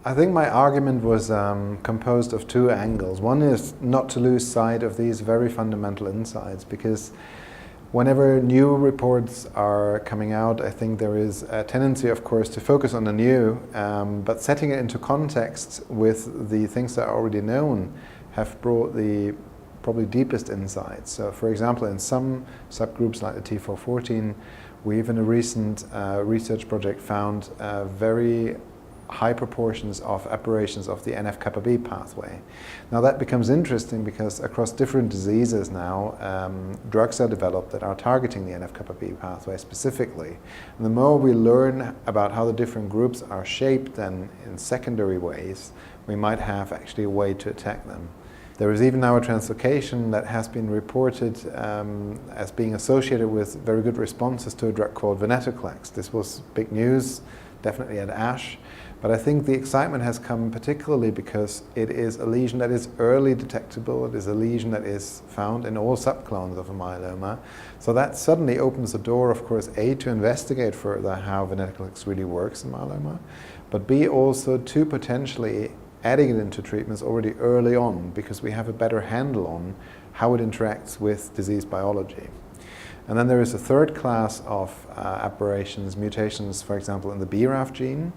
I think my argument was composed of two angles. One is not to lose sight of these very fundamental insights, because whenever new reports are coming out, I think there is a tendency, of course, to focus on the new, but setting it into context with the things that are already known have brought the probably deepest insights. So, for example, in some subgroups like the T414, we even in a recent research project found very high proportions of aberrations of the NF-kappa B pathway. Now that becomes interesting because across different diseases now, drugs are developed that are targeting the NF-kappa B pathway specifically. And the more we learn about how the different groups are shaped then in secondary ways, we might have actually a way to attack them. There is even now a translocation that has been reported as being associated with very good responses to a drug called venetoclax. This was big news, definitely at ASH. But I think the excitement has come particularly because it is a lesion that is early detectable. It is a lesion that is found in all subclones of a myeloma. So that suddenly opens the door, of course, A, to investigate further how venetoclax really works in myeloma, but B, also to potentially adding it into treatments already early on, because we have a better handle on how it interacts with disease biology. And then there is a third class of aberrations, mutations, for example, in the BRAF gene,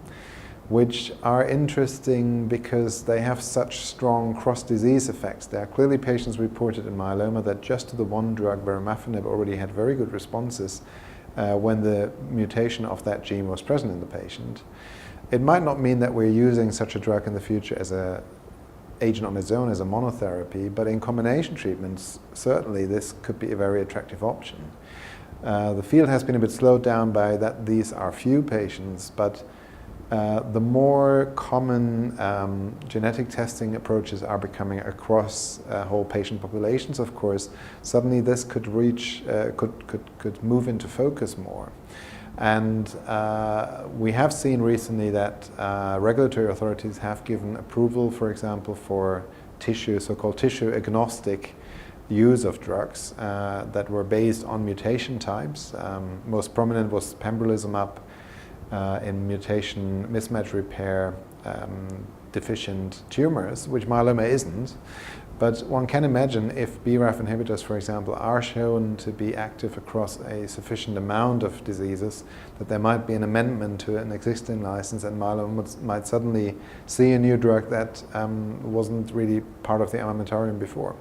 which are interesting because they have such strong cross-disease effects. There are clearly patients reported in myeloma that just to the one drug, veremafenib, already had very good responses when the mutation of that gene was present in the patient. It might not mean that we're using such a drug in the future as an agent on its own, as a monotherapy, but in combination treatments, certainly this could be a very attractive option. The field has been a bit slowed down by that these are few patients, but the more common genetic testing approaches are becoming across whole patient populations, of course, suddenly this could reach, could move into focus more. And we have seen recently that regulatory authorities have given approval, for example, for tissue, so-called tissue agnostic use of drugs that were based on mutation types. Most prominent was pembrolizumab in mutation mismatch repair deficient tumors, which myeloma isn't. But one can imagine if BRAF inhibitors, for example, are shown to be active across a sufficient amount of diseases, that there might be an amendment to an existing license and myeloma might suddenly see a new drug that wasn't really part of the armamentarium before.